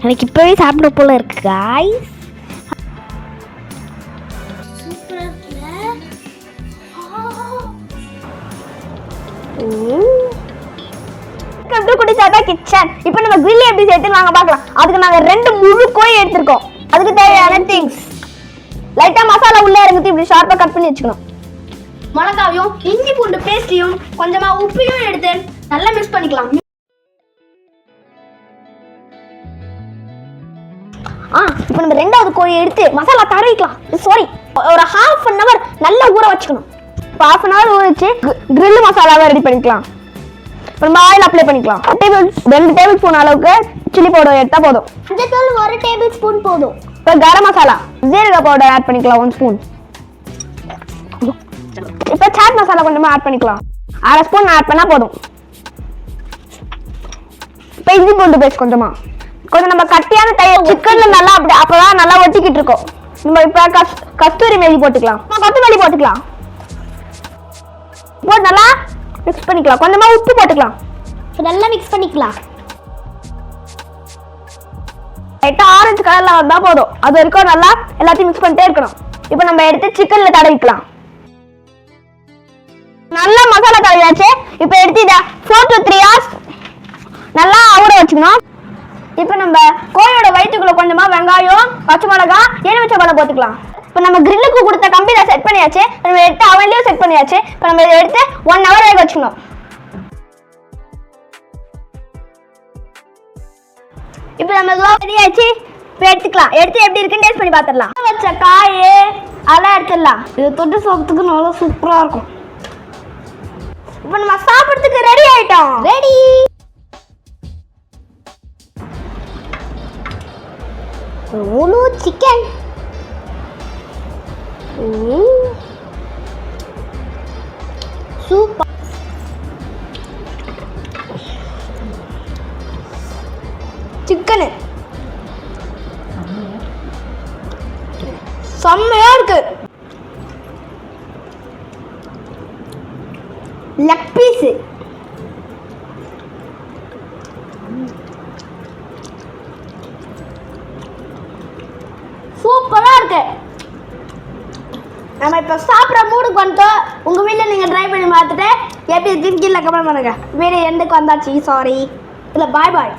எனக்கு இப்போவே சாப்பிட போல இருக்கு காய்ஸ். கிச்சன். இப்போ நம்ம கிரில் எப்படி செய்யறது வாங்க பார்க்கலாம். அதுக்கு நாங்க 2 முழு கோழி எடுத்துருக்கோம். அதுக்கு தேவையான திங்ஸ் லைட்டா மசாலா உள்ள இறங்கி இப்படி ஷார்ப்பா கட் பண்ணி வச்சுக்கணும். மிளகாவையும் இஞ்சி பூண்டு பேஸ்டையும் கொஞ்சமா உப்பையும் எடுத்து நல்லா மிக்ஸ் பண்ணிக்கலாம். இப்போ நம்ம 2வது கோழியை எடுத்து மசாலா தடவிக்கலாம். சாரி, ஒரு ½ அன் ஹவர் நல்லா ஊற வச்சுக்கணும். இப்போ ½ அன் ஹவர் ஊற வச்சு கிரில் மசாலாவை ரெடி பண்ணிக்கலாம். நம்ம ஆயில் அப்ளை பண்ணிக்கலாம். 2 டேபிள் ஸ்பூன் அளவுக்கு சில்லி பவுடர் எடுத்தா போதும். மஞ்சள் 1 டேபிள் ஸ்பூன் போதும். இப்போ கரம் மசாலா ஜீரக பவுடர் ஆட் பண்ணிக்கலாம் 1 ஸ்பூன். இப்போ சாட் மசாலா கொஞ்சமா ஆட் பண்ணிக்கலாம். 1/2 ஸ்பூன் ஆட் பண்ணா போதும். இப்போ இஞ்சி பூண்டு பேஸ்ட் கொஞ்சம் நம்ம கட்டியான சிக்கன்ல நல்லா அப்பதான் நல்லா ஒட்டிக்கிட்டு இருக்கோம். நம்ம இப்போ கஸ்தூரி மேதி போட்டுக்கலாம். கொத்தமல்லி போட்டுக்கலாம். போட்டு நல்லா மிக்ஸ் பண்ணிக்கலாம். கொஞ்சமா உப்பு போட்டுக்கலாம். நல்லா மிக்ஸ் பண்ணிக்கலாம். லைட்டா ஆரஞ்சு கலர்ல வந்தா போதும். அது வரைக்கும் நல்லா எல்லாத்தையும் மிக்ஸ் பண்ணிட்டே இருக்கணும். இப்போ நம்ம எடுத்து சிக்கன்ல தடவிக்கலாம். நல்லா மசாலா தடவியாச்சு. இப்போ எடுத்து இதை 4 to 3 hours நல்லா ஊற வச்சுக்கணும். இப்போ நம்ம கோழியோட வயிற்றுக்குள்ள கொஞ்சமா வெங்காயம், பச்சை மிளகாய், எலுமிச்சை பழம் போட்டுக்கலாம். இப்போ நம்ம கிரில்லுக்கு கொடுத்த கம்பியில செட் பண்ணியாச்சு. நம்ம எடுத்து அவன்லயும் செட் பண்ணியாச்சு. இப்போ நம்ம இதை எடுத்து 1 hour வேக வச்சுக்கணும். இப்போ நம்ம ரெடி ஆச்சு. இப்போ எடுத்துக்கலாம். எடுத்து எப்படி இருக்குன்னு டேஸ்ட் பண்ணி பார்த்துடலாம். வச்ச காய் அதெல்லாம் எடுத்துடலாம். இது தொட்டு சாப்பிட்றதுக்கு நல்லா சூப்பரா இருக்கும். இப்போ நம்ம சாப்பிட்றதுக்கு ரெடி ஆயிட்டோம். ரெடி. முழு சிக்கன். சூப்பர். சிக்கன் செம்மையா இருக்கு. லெக் பீஸ் சூப்பரா இருக்கு. நம்ம இப்போ சாப்பிட்ற மூடுக்கு வந்துட்டோம். உங்க வீட்டில் நீங்க ட்ரை பண்ணி பார்த்துட்டு எப்படி இருக்குன்னு கீழே கமெண்ட் பண்ணுங்க. வீடியோ எண்டுக்கு வந்தாச்சு. சாரி. இல்லை பாய் பாய்.